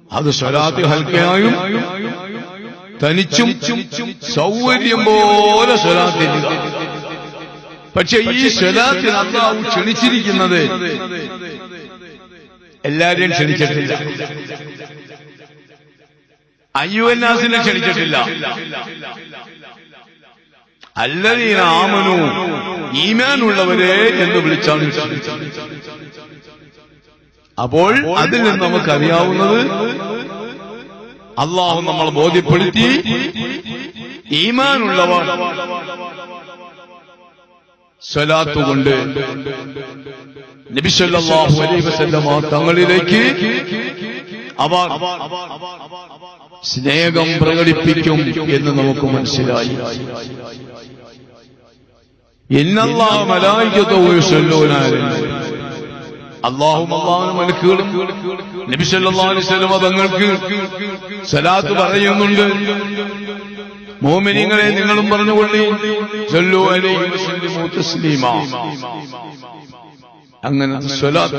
അത് സ്വലാത്ത് ഹൽക്കയായും തനിച്ചും സൗകര്യം പോലെ സ്വലാത്ത്. പക്ഷെ ഈ സ്വലാത്തിന് അല്ലാഹു ക്ഷണിച്ചിരിക്കുന്നത് എല്ലാരെയും ക്ഷണിച്ചിട്ടില്ല. അയ്യുവന്നാസിനെ ക്ഷണിച്ചിട്ടില്ല. അല്ലദീന ആമനു, ഈമാനുള്ളവരെ എന്ന് വിളിച്ചാണ്. അപ്പോൾ അതിൽ നിന്ന് നമുക്കറിയാവുന്നത് അല്ലാഹു നമ്മളെ ബോധ്യപ്പെടുത്തി ഈമാനുള്ളവർ സ്വലാത്ത് കൊണ്ട് നബി സല്ലല്ലാഹു അലൈഹി വസല്ലമ തങ്ങളിലേക്ക് അവർ സ്നേഹം പ്രകടിപ്പിക്കും എന്ന് നമുക്ക് മനസ്സിലായി. ഇന്നല്ലാഹ മലായികതഹു യുസല്ലൂന അലൈഹി, അല്ലാഹും അല്ലാഹുവിന്റെ മലക്കുകളും നബി സല്ലല്ലാഹു അലൈഹി വസല്ലമ തങ്ങൾക്ക് സ്വലാത്ത് പറയുന്നുണ്ട്. മുഅ്മിനീങ്ങളെ നിങ്ങളും പറഞ്ഞുകൊള്ളി സല്ലു അലൈഹി വസല്ലിമു തസ്ലീമാ. അങ്ങനെ സ്വലാത്ത്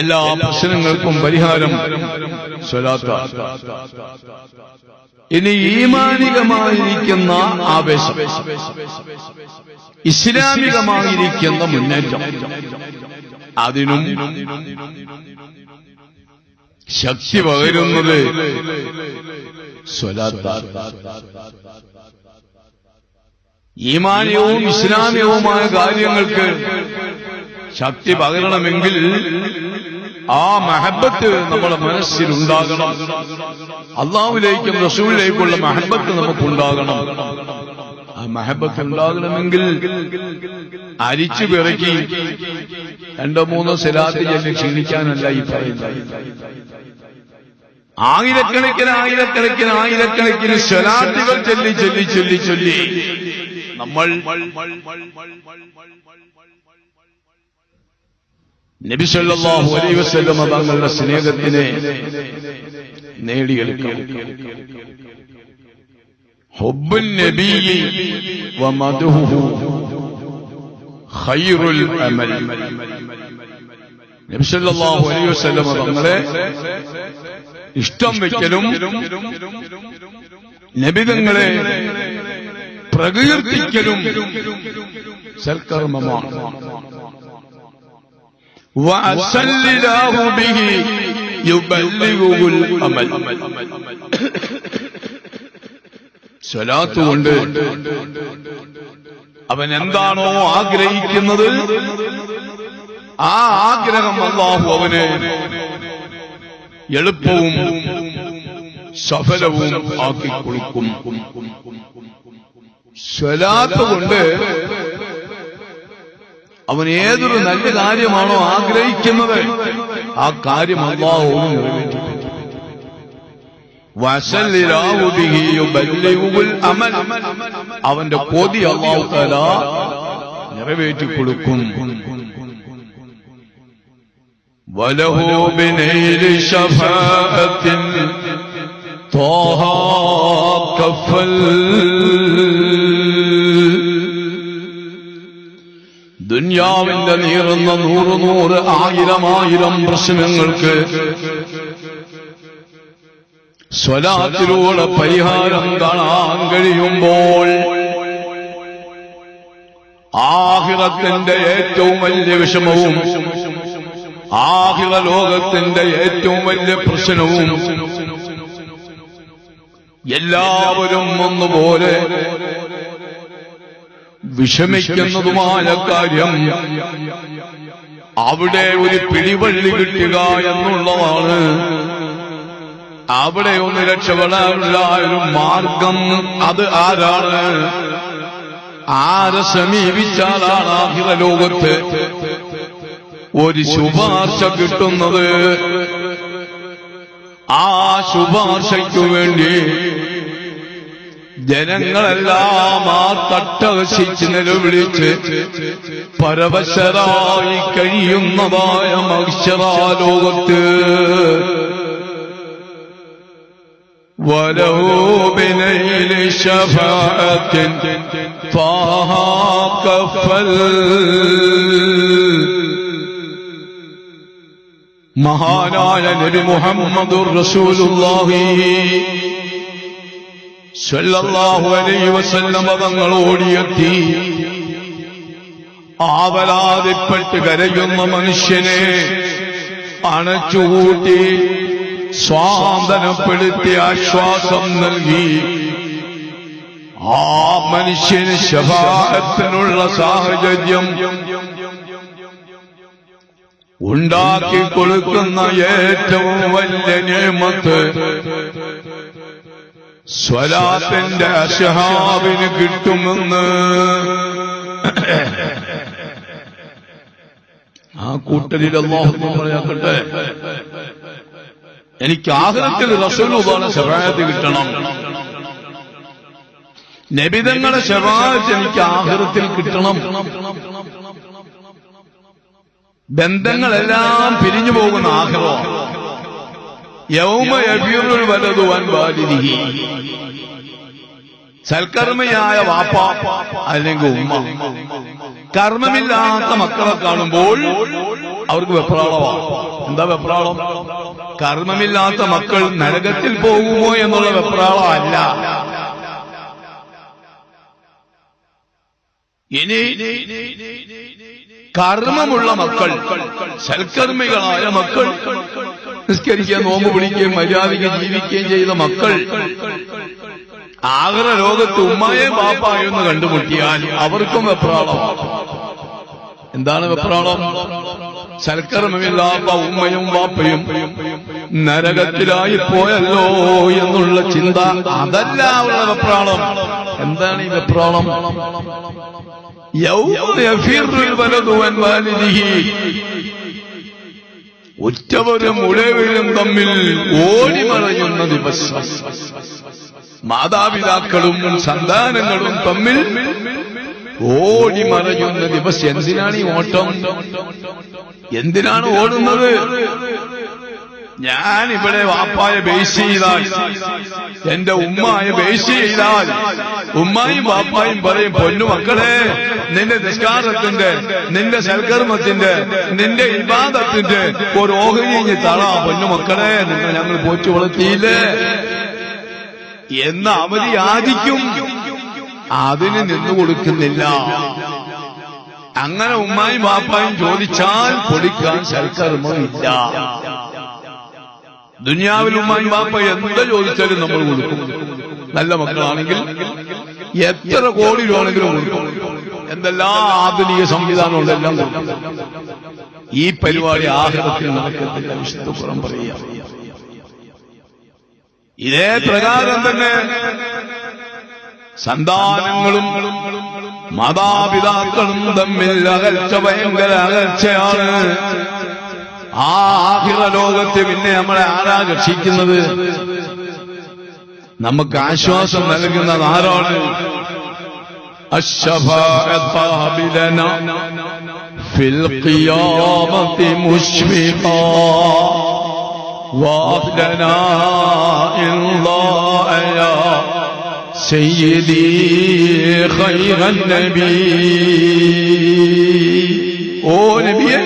എല്ലാ പ്രശ്നങ്ങൾക്കും പരിഹാരം സ്വലാത്താണ്. ഇനി ഈമാനികമായിരിക്കുന്ന ആവേശം, ഇസ്ലാമികമായിരിക്കുന്ന മുന്നേറ്റം, അതിനും ശക്തി പകരുന്നത് സ്വലാത്താണ്. ഈമാനികവും ഇസ്ലാമികവുമായ കാര്യങ്ങൾക്ക് ശക്തി പകരണമെങ്കിൽ ആ മഹബത്ത് നമ്മുടെ മനസ്സിലുണ്ടാകണം. അല്ലാഹുവിലേക്കും റസൂലിലേക്കുള്ള മഹബത്ത് നമുക്കുണ്ടാകണം. ആ മഹബത്ത് ഉണ്ടാകണമെങ്കിൽ അരിച്ചു പിറക്കി 2-3 സ്വലാത്ത് ചൊല്ലി ക്ഷീണിക്കാനല്ല ഈ പറയുന്നത്. ആയിരക്കണക്കിന് സ്വലാത്തുകൾ ചൊല്ലി നമ്മൾ നബി സല്ലല്ലാഹു അലൈഹി വസല്ലം തങ്ങളുടെ സ്നേഹത്തിനെ നേടിയെടുക്കണം. ഹുബ്ബുൻ നബിയ്യി വമദ്ഹുഹു ഖൈറുൽ അമൽ. നബി സല്ലല്ലാഹു അലൈഹി വസല്ലം തങ്ങളെ ഇഷ്ടം വെക്കലും നബി തങ്ങളെ പ്രകീർത്തിക്കലും സൽക്കർമ്മമാണ്. വഅസല്ലില്ലാഹു ബിഹി യുബല്ലിഗുൽ അമൽ. സ്വലാത്ത് കൊണ്ട് അവൻ എന്താണോ ആഗ്രഹിക്കുന്നത് ആ ആഗ്രഹം അല്ലാഹു അവന് എളുപ്പവും സഫലവും ആക്കിക്കൊടുക്കും. സ്വലാത്ത് കൊണ്ട് അവൻ ഏതൊരു നല്ല കാര്യമാണോ ആഗ്രഹിക്കുന്നത് ആ കാര്യം അല്ലാഹു നിറവേറ്റി. വസല്ലില്ലാഹു ബിഹി യുബല്ലിഗുൽ അമൽ. അവന്റെ കൊതി അല്ലാഹു തആല നിറവേറ്റി കൊടുക്കും. വലഹു ബിനൈലി ശഫാഅത്തിൻ ത്വാഹ കഫൽ. ദുനിയാവിന്റെ നീറുന്ന 100 ആയിരം പ്രശ്നങ്ങൾക്ക് സ്വലാത്തിലൂടെ പരിഹാരം കാണാൻ കഴിയുമ്പോൾ ആഖിറത്തിന്റെ ഏറ്റവും വലിയ വിഷമവും ആഖിറ ലോകത്തിന്റെ ഏറ്റവും വലിയ പ്രശ്നവും എല്ലാവരും ഒന്നുപോലെ വിഷമിക്കുന്നതുമായ കാര്യം അവിടെ ഒരു പിടിവള്ളി കിട്ടുക എന്നുള്ളതാണ്. അവിടെ ഒന്ന് രക്ഷപ്പെടാനുള്ള ഒരു മാർഗം അത് ആരാണ്? ആരെ സമീപിച്ചാലാണ് ആഖിറ ലോകത്ത് ഒരു ശുപാർശ കിട്ടുന്നത്? ആ ശുപാർശയ്ക്കു വേണ്ടി ജനങ്ങളെല്ലാം ആ തട്ടഹസിച്ച് നിലവിളിച്ച് പരവശരായി കഴിയുന്നതായ മഹ്ശറാലോകത്ത് വലഹു ബിനൈലി ശഫാഅത്തിൻ ത്വാഹ കഫൽ. മഹാനായ നബി മുഹമ്മദുർ റസൂലുള്ളാഹി സ്വല്ലല്ലാഹു അലൈഹി വസല്ലം തങ്ങൾ ഓടിയെത്തി ആവലാതിപ്പെട്ട് കരയുന്ന മനുഷ്യനെ അണച്ചുകൂട്ടി സ്വാന്തനപ്പെടുത്തി ആശ്വാസം നൽകി ആ മനുഷ്യന് ശഫാഅത്തിനുള്ള സാഹചര്യം ഉണ്ടാക്കി കൊടുക്കുന്ന ഏറ്റവും വലിയ നിഅമത്ത് സ്വലാത്തിന്റെ അസ്ഹാബിന് കിട്ടുമെന്ന് ആ കൂട്ടരിൽ അല്ലാഹു പറയാക്കട്ടെ. എനിക്ക് ആഖിറത്തിൽ റസൂലുള്ളാഹിയുടെ ശഫാഅത്ത് കിട്ടണം, നബിതങ്ങളുടെ ശഫാഅത്ത് എനിക്ക് ആഖിറത്തിൽ കിട്ടണം. ബന്ധങ്ങളെല്ലാം പിരിഞ്ഞു പോകുന്ന ആഖിറോ യൗമ യഫിറുൽ വലദു അൻ വാലിദിഹി. സൽക്കർമ്മിയായ വാപ്പ അല്ലെങ്കിൽ ഉമ്മ കർമ്മമില്ലാത്ത മക്കളെ കാണുമ്പോൾ അവർക്ക് വെപ്രാളമാണ്. എന്താ വെപ്രാളം? കർമ്മമില്ലാത്ത മക്കൾ നരകത്തിൽ പോകുമോ എന്നുള്ള വെപ്രാളമല്ല. ഇനി കർമ്മമുള്ള മക്കൾ, സൽക്കർമ്മികളായ മക്കൾ, നിസ്കരിക്കുകയും നോമ്പ് പിടിക്കുകയും മര്യാദയ്ക്ക് ജീവിക്കുകയും ചെയ്ത മക്കൾ ആഖിറ ലോകത്ത് ഉമ്മയെയും ബാപ്പായും ഒന്ന് കണ്ടുമുട്ടിയാൽ അവർക്കും വെപ്രാളമാണ്. എന്താണ് വെപ്രാളം? സൽക്കർമ്മമില്ലാത്ത ഉമ്മയും ബാപ്പയും നരകത്തിലായി പോയല്ലോ എന്നുള്ള ചിന്ത. അതല്ല അവരുടെ വെപ്രാളം. എന്താണ് ഈ വെപ്രാളം? യൗമ യഫിറുൽ വലദു അൻ വാലിദിഹി. ഉറ്റവരും ഉടയവരും തമ്മിൽ ഓടിമറയുന്ന ദിവസം. മാതാപിതാക്കളും സന്താനങ്ങളും തമ്മിൽ ഓടിമറയുന്ന ദിവസം. എന്തിനാണ് ഈ ഓട്ടം? എന്തിനാണ് ഓടുന്നത്? ഞാനിവിടെ വാപ്പായെ ബേസ് ചെയ്താൽ, എന്റെ ഉമ്മായെ ബേസ് ചെയ്താൽ, ഉമ്മായും വാപ്പായും പറയും, പൊന്നു മക്കളെ, നിന്റെ നിസ്കാരത്തിന്റെ, നിന്റെ സൽക്കർമ്മത്തിന്റെ, നിന്റെ ഇബാദത്തിന്റെ ഒരു ഓഹരി തളാ പൊന്നു മക്കളെ, നിങ്ങൾ ഞങ്ങൾ പോച്ചു വളർത്തിയില്ലേ എന്ന് അവര് യാചിക്കും. അതിന് നിന്നു കൊടുക്കുന്നില്ല. അങ്ങനെ ഉമ്മായും വാപ്പായും ചോദിച്ചാൽ പൊടിക്കാൻ സൽക്കർമ്മമില്ല. ദുനിയാവിൽ ഉമ്മായും വാപ്പ എന്താ ചോദിച്ചാലും നമ്മൾ കൊടുക്കും. നല്ല മക്കളാണെങ്കിൽ എത്ര കോടി രൂപയാണെങ്കിലും കൊടുക്കും. എന്തെല്ലാം ആധുനിക സംവിധാനമുണ്ട്, എല്ലാം കൊടുക്കും. ഈ പരിപാടി ആഖിറത്തിൽ നടക്കത്തില്ല. വിശുദ്ധ ഖുർആൻ പറയുക. ഇതേ പ്രകാരം തന്നെ സന്താനങ്ങളും മാതാപിതാക്കളും തമ്മിൽ അകൽച്ച, ഭയങ്കര അകൽച്ചയാണ്. ആ ആഖിറ ലോകത്ത് പിന്നെ നമ്മളെ ആരാ രക്ഷിക്കുന്നത്? നമുക്ക് ആശ്വാസം നൽകുന്നത് ആരാണ്? അശ്ശഫാഅത്തു ലനാ ഫിൽ ഖിയാമത്തി മുശ്ഫിഖാ വഅബ്ദനാ ഇല്ലാ യാ സയ്യിദി ഖൈറൻ നബി. ഓ നബിയേ,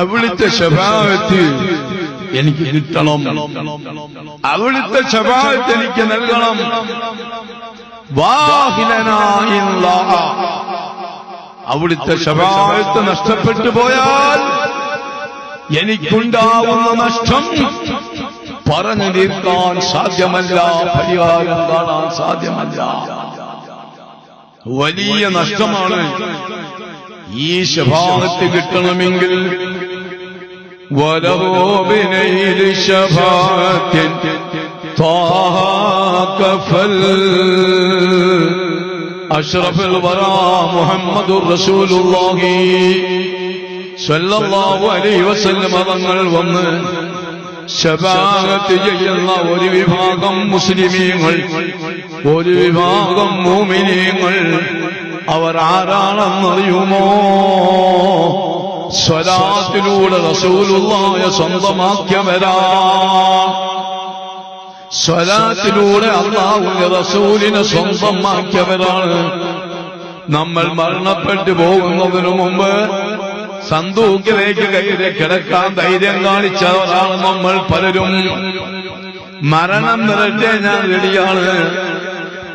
അവിടുത്തെ ശഫാഅത്ത് എനിക്ക് കിട്ടണം, അവിടുത്തെ ശഫാഅത്ത് എനിക്ക് നൽകണം. വാഹിലനാ ഇല്ലാ, അവിടുത്തെ ശഫാഅത്ത് നഷ്ടപ്പെട്ടു പോയാൽ എനിക്കുണ്ടാവുന്ന നഷ്ടം പറഞ്ഞു തീർക്കാൻ സാധ്യമല്ല, പരിഹാരം കാണാൻ സാധ്യമല്ല. വലിയ നഷ്ടമാണ്. ഈ ശഫാഅത്ത് കിട്ടണമെങ്കിൽ വലഹു ബിനൈൽ ശഫാഅത്തിൻ ത്വാഹ കഫൽ. അഷ്റഫുൽ വറാ മുഹമ്മദുർ റസൂലുള്ളാഹി സ്വല്ലല്ലാഹു അലൈഹി വസല്ലം തങ്ങൾ വന്ന് ശഫാഅത്ത് ചെയ്യുന്ന ഒരു വിഭാഗം മുസ്ലിമീങ്ങൾ, ഒരു വിഭാഗം മുഅ്മിനീങ്ങൾ, അവർ ആരാണെന്നറിയുമോ? സ്വലാത്തിലൂടെ റസൂലുള്ളാഹിയെ സ്വന്തമാക്കിയവരാണ്. സ്വലാത്തിലൂടെ അല്ലാഹുവിന്റെ റസൂലിനെ സ്വന്തമാക്കിയവരാണ്. നമ്മൾ മരണപ്പെട്ടു പോകുന്നതിനു മുമ്പ് സന്തൂക്കിലേക്ക് കയറി കിടക്കാൻ ധൈര്യം കാണിച്ചവരാണ് നമ്മൾ പലരും. മരണം വരട്ടെ, ഞാൻ റെഡിയാണ്,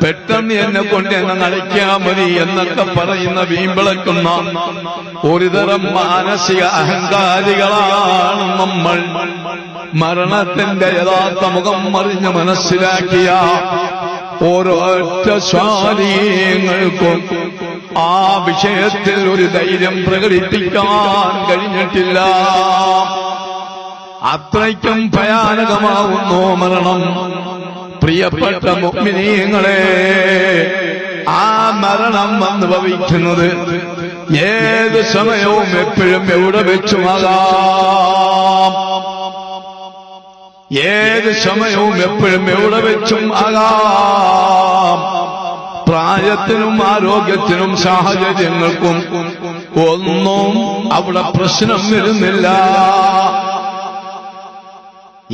പെട്ടെന്ന് എന്നെ കൊണ്ട് എന്നെ നടിക്കാ മതി എന്നൊക്കെ പറയുന്ന വീമ്പിളക്കുന്ന ഒരുതരം മാനസിക അഹങ്കാരികളാണ് നമ്മൾ. മരണത്തിന്റെ യഥാർത്ഥ മുഖം മറിഞ്ഞ് മനസ്സിലാക്കിയ ഓരോറ്റ സ്വാധീനങ്ങൾക്കും ആ വിഷയത്തിൽ ഒരു ധൈര്യം പ്രകടിപ്പിക്കാൻ കഴിഞ്ഞിട്ടില്ല. അത്രയ്ക്കും ഭയാനകമാവുന്നു മരണം. പ്രിയപ്പെട്ട മുഅ്മിനീങ്ങളെ, ആ മരണം അനുഭവിക്കുന്നത് ഏത് സമയവും എപ്പോഴും എവിടെ വെച്ചുമാകാം. ഏത് സമയവും എപ്പോഴും എവിടെ വെച്ചും ആകാം. പ്രായത്തിനും ആരോഗ്യത്തിനും സാഹചര്യങ്ങൾക്കും ഒന്നും അവിടെ പ്രശ്നം വരുന്നില്ല.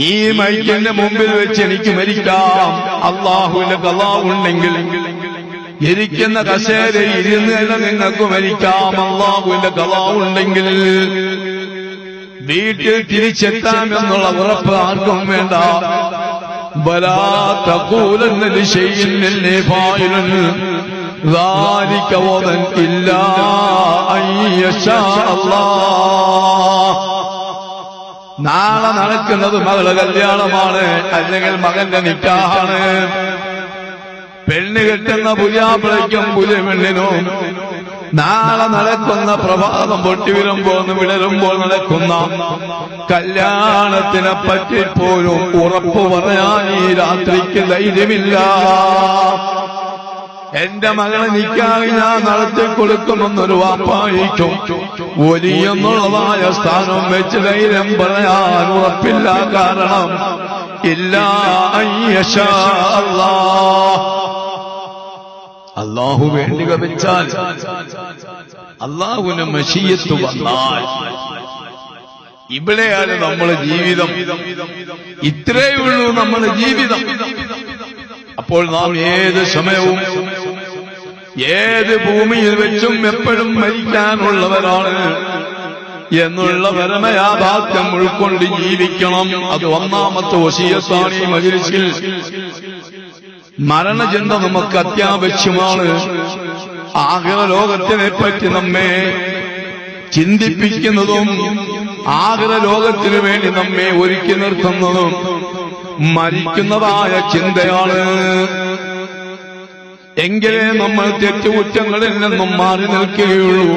ഈ മൈക്കിന്റെ മുമ്പിൽ വെച്ച് എനിക്ക് മരിക്കാം, അള്ളാഹുവിന്റെ ഖളാ ഉണ്ടെങ്കിൽ. ഇരിക്കുന്ന കസേരയിൽ ഇരുന്ന് തന്നെ നിങ്ങൾക്ക് മരിക്കാം, അള്ളാഹുവിന്റെ ഖളാ ഉണ്ടെങ്കിൽ. വീട്ടിൽ തിരിച്ചെത്താമെന്നുള്ള ഉറപ്പ് ആർക്കും വേണ്ട. ബലാ തഖൂലന്ന ലിശൈഇൻ ഇന്നീ ഫായിലുൻ ദാലിക വദൻ ഇല്ലാ അൻ യശാ അല്ലാഹ്. നാളെ നടക്കുന്നത് മകളുടെ കല്യാണമാണ്, അല്ലെങ്കിൽ മകന്റെ നിക്കാഹാണ്. പെണ്ണ് കെട്ടുന്ന പുതിയാപ്പിളയ്ക്കും പുതിയ പെണ്ണിനും നാളെ നടക്കുന്ന പ്രഭാതം പൊട്ടി വിടരുമ്പോൾ നടക്കുന്ന കല്യാണത്തിനെ പറ്റിപ്പോലും ഉറപ്പു പറയാൻ ഈ രാത്രിക്ക് ധൈര്യമില്ല. എന്റെ മകളെ നിക്കാഹ് ഞാൻ നടത്തി കൊടുക്കുമെന്നൊരു വാപ്പായിക്കും വലിയെന്നുള്ളതായ സ്ഥാനം വെച്ച് ധൈര്യം പറയാൻ ഉറപ്പില്ല. കാരണം ഇല്ലാ അൻ യശാ അല്ലാഹ്. അല്ലാഹു വേണ്ടി വെച്ചാൽ, അല്ലാഹുവിന് മശീയത്ത് വന്നാൽ, ഇവിടെയാണ് നമ്മളെ ജീവിതം. ഇത്രയേ ഉള്ളൂ നമ്മുടെ ജീവിതം. അപ്പോൾ നാം ഏത് സമയവും ഏത് ഭൂമിയിൽ വെച്ചും എപ്പോഴും മരിക്കാനുള്ളവരാണ് എന്നുള്ള പരമയാഥാർത്ഥ്യം ഉൾക്കൊണ്ട് ജീവിക്കണം. അത് ഒന്നാമത്തെ വസിയത്താണ് ഈ മജ്‌ലിസിൽ. മരണചിന്ത നമുക്ക് അത്യാവശ്യമാണ്. ആഖിറ ലോകത്തിനെ പറ്റി നമ്മെ ചിന്തിപ്പിക്കുന്നതും ആഖിറ ലോകത്തിനു വേണ്ടി നമ്മെ ഒരുക്കി നിർത്തുന്നതും മരിക്കുന്നതായ ചിന്തയാണ്. എങ്കിലേ നമ്മൾ തെറ്റുകുറ്റങ്ങളിൽ നിന്നും മാറി നിൽക്കുകയുള്ളൂ.